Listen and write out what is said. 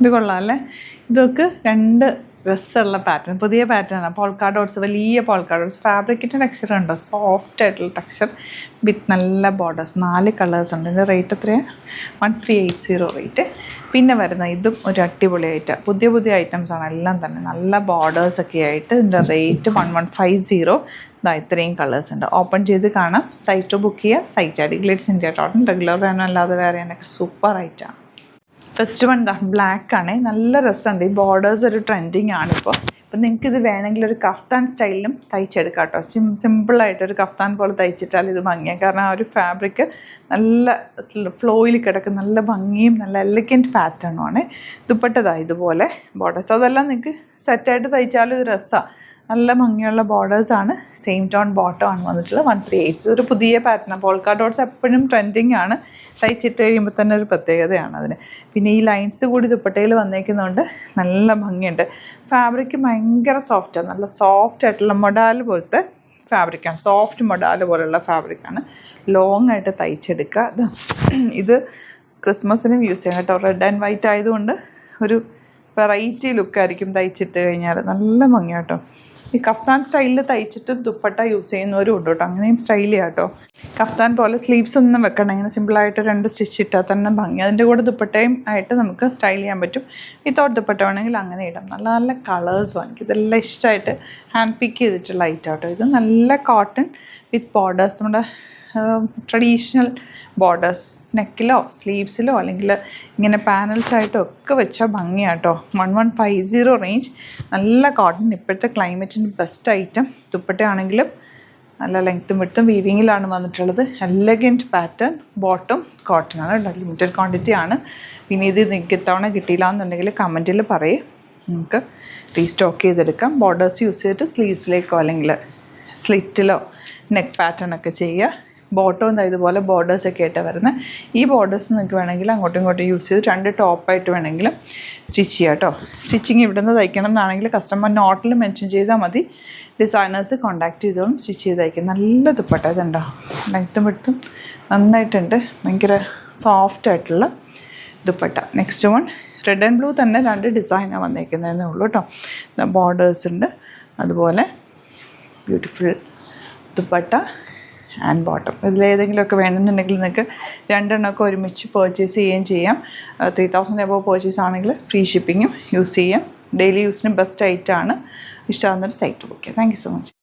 ഇത് കൊള്ളാം അല്ലേ? ഇതൊക്കെ 2 രസമുള്ള പാറ്റേൺ, പുതിയ പാറ്റേൺ. പോൾക്കാ ഡോട്ട്സ്, വലിയ പോൾക്കാ ഡോട്ട്സ്. ഫാബ്രിക്കിൻ്റെ ടെക്സ്ചർ ഉണ്ടോ? സോഫ്റ്റ് ആയിട്ടുള്ള ടെക്സ്ചർ വിത്ത് നല്ല ബോർഡേഴ്സ്. 4 കളേഴ്സ് ഉണ്ട്. ഇതിൻ്റെ റേറ്റ് എത്രയാണ്? 1380 റേറ്റ്. പിന്നെ വരുന്ന ഇതും ഒരു അടിപൊളി ഐറ്റം. പുതിയ ഐറ്റംസാണ് എല്ലാം തന്നെ. നല്ല ബോർഡേഴ്സൊക്കെ ആയിട്ട്. ഇതിൻ്റെ റേറ്റ് 1150. ഇത്രയും കളേഴ്സ് ഉണ്ട്. ഓപ്പൺ ചെയ്ത് കാണാം. സൈറ്റ് ബുക്ക് ചെയ്യുക. Site I D glitz India .in. Regular വേണം അല്ലാതെ വേറെ എന്നൊക്കെ സൂപ്പർ ആയിട്ടാണ്. ഫസ്റ്റ് വൺ ബ്ലാക്ക് ആണ്. നല്ല രസമുണ്ട്. ഈ ബോർഡേഴ്സ് ഒരു ട്രെൻഡിങ് ആണിപ്പോൾ. അപ്പം നിങ്ങൾക്ക് ഇത് വേണമെങ്കിൽ ഒരു കഫ്താൻ സ്റ്റൈലിലും തയ്ച്ചെടുക്കാം കേട്ടോ. സിമ്പിളായിട്ടൊരു കഫ്താൻ പോലെ തയ്ച്ചിട്ടാൽ ഇത് ഭംഗിയാണ്. കാരണം ആ ഒരു ഫാബ്രിക് നല്ല ഫ്ലോയിൽ കിടക്കും. നല്ല ഭംഗിയും നല്ല എലഗൻറ്റ് പാറ്റേണുമാണ്. ദുപ്പട്ടതാ ഇതുപോലെ ബോർഡേഴ്സ്. അതെല്ലാം നിങ്ങൾക്ക് സെറ്റായിട്ട് തയ്ച്ചാലും ഇത് രസമാണ്. നല്ല ഭംഗിയുള്ള ബോർഡേഴ്സാണ്. സെയിം ടോൺ ബോട്ടം ആണ് വന്നിട്ടുള്ളത്. 1380. ഒരു പുതിയ പാറ്റേൺ. പോൾക്കാ ഡോട്ട്സ് എപ്പോഴും ട്രെൻഡിങ് ആണ്. തയ്ച്ചിട്ട് കഴിയുമ്പോൾ തന്നെ ഒരു പ്രത്യേകതയാണ് അതിന്. പിന്നെ ഈ ലൈൻസ് കൂടി ദുപ്പട്ടയിൽ വന്നേക്കുന്നതുകൊണ്ട് നല്ല ഭംഗിയുണ്ട്. ഫാബ്രിക് ഭയങ്കര സോഫ്റ്റാണ്. നല്ല സോഫ്റ്റ് ആയിട്ടുള്ള മൊഡാൽ പോലത്തെ ഫാബ്രിക്കാണ്. സോഫ്റ്റ് മൊഡാൽ പോലുള്ള ഫാബ്രിക്കാണ്. ലോങ് ആയിട്ട് തയ്ച്ചെടുക്കുക. ഇത് ക്രിസ്മസിനും യൂസ് ചെയ്യാം കേട്ടോ. റെഡ് ആൻഡ് വൈറ്റ് ആയതുകൊണ്ട് ഒരു വെറൈറ്റി ലുക്കായിരിക്കും തയ്ച്ചിട്ട് കഴിഞ്ഞാൽ. നല്ല ഭംഗിയാണ് കേട്ടോ. ഈ കഫ്താൻ സ്റ്റൈലിൽ തയ്ച്ചിട്ട് ദുപ്പട്ട യൂസ് ചെയ്യുന്നവരും ഉണ്ട് കേട്ടോ. അങ്ങനെയും സ്റ്റൈൽ ചെയ്യാം കേട്ടോ. കഫ്താൻ പോലെ സ്ലീവ്സ് ഒന്നും വെക്കണം. ഇങ്ങനെ സിമ്പിളായിട്ട് 2 സ്റ്റിച്ച് ഇട്ടാൽ തന്നെ ഭംഗി. അതിൻ്റെ കൂടെ ദുപ്പട്ടയും ആയിട്ട് നമുക്ക് സ്റ്റൈൽ ചെയ്യാൻ പറ്റും. വിത്തൗട്ട് ദുപ്പട്ട വേണമെങ്കിൽ അങ്ങനെ ഇടാം. നല്ല നല്ല കളേഴ്സും എനിക്ക് ഇതെല്ലാം ഇഷ്ടമായിട്ട് ഹാൻഡ് പിക്ക് ചെയ്തിട്ടുള്ള ഐറ്റം കേട്ടോ. ഇത് നല്ല കോട്ടൺ വിത്ത് ബോർഡേഴ്സ്. നമ്മുടെ ട്രഡീഷണൽ ബോർഡേഴ്സ് നെക്കിലോ സ്ലീവ്സിലോ അല്ലെങ്കിൽ ഇങ്ങനെ പാനൽസായിട്ടോ ഒക്കെ വെച്ചാൽ ഭംഗിയാട്ടോ. 1150 റേഞ്ച്. നല്ല കോട്ടൺ. ഇപ്പോഴത്തെ ക്ലൈമറ്റിന് ബെസ്റ്റ് ഐറ്റം. ദുപ്പട്ടയാണെങ്കിലും നല്ല ലെങ്ത്തും വിട്ടും വീവിങ്ങിലാണ് വന്നിട്ടുള്ളത്. Elegant pattern. ബോട്ടം കോട്ടൺ ആണ്. ലിമിറ്റഡ് ക്വാണ്ടിറ്റി ആണ്. പിന്നെ ഇത് നിങ്ങൾക്ക് ഇത്തവണ കിട്ടിയില്ല എന്നുണ്ടെങ്കിൽ കമൻറ്റിൽ പറയും. നമുക്ക് റീസ്റ്റോക്ക് ചെയ്തെടുക്കാം. ബോർഡേഴ്സ് യൂസ് ചെയ്തിട്ട് സ്ലീവ്സിലേക്കോ അല്ലെങ്കിൽ സ്ലിറ്റിലോ നെക്ക് പാറ്റേൺ ഒക്കെ ചെയ്യുക. ബോട്ടം എന്താ ഇതുപോലെ ബോർഡേഴ്സൊക്കെ ആയിട്ടാണ് വരുന്നത്. ഈ ബോർഡേഴ്സ് നിങ്ങൾക്ക് വേണമെങ്കിൽ അങ്ങോട്ടും ഇങ്ങോട്ടും യൂസ് ചെയ്ത് 2 ടോപ്പായിട്ട് വേണമെങ്കിലും സ്റ്റിച്ച് ചെയ്യാം കേട്ടോ. സ്റ്റിച്ചിങ് ഇവിടെ നിന്ന് തയ്ക്കണം എന്നാണെങ്കിൽ കസ്റ്റമർ നോട്ടിൽ മെൻഷൻ ചെയ്താൽ മതി. ഡിസൈനേഴ്സ് കോൺടാക്ട് ചെയ്തോളും സ്റ്റിച്ച് ചെയ്ത് തയ്ക്കും. നല്ല ദുപ്പട്ട ഇതുണ്ടോ. ലെങ്ത്തും വിട്ടും നന്നായിട്ടുണ്ട്. ഭയങ്കര സോഫ്റ്റ് ആയിട്ടുള്ള dupatta. Next one red and blue തന്നെ 2 ഡിസൈനാണ് വന്നേക്കുന്നതെന്നേ ഉള്ളൂ കേട്ടോ. ബോർഡേഴ്സ് ഉണ്ട്. അതുപോലെ ബ്യൂട്ടിഫുൾ ദുപ്പട്ട ആൻഡ് ബോട്ടം. ഇതിലേതെങ്കിലുമൊക്കെ വേണമെന്നുണ്ടെങ്കിൽ നിങ്ങൾക്ക് 2 എണ്ണമൊക്കെ ഒരുമിച്ച് പർച്ചേസ് ചെയ്യുകയും ചെയ്യാം. 3000 എബോവ് പർച്ചേസ് ആണെങ്കിൽ ഫ്രീ ഷിപ്പിങ്ങും യൂസ് ചെയ്യാം. ഡെയിലി യൂസിന് ബെസ്റ്റ് ഐറ്റമാണ്. ഇഷ്ടമാകുന്നൊരു സൈറ്റ് ബുക്ക് ചെയ്യാം. Thank you so much.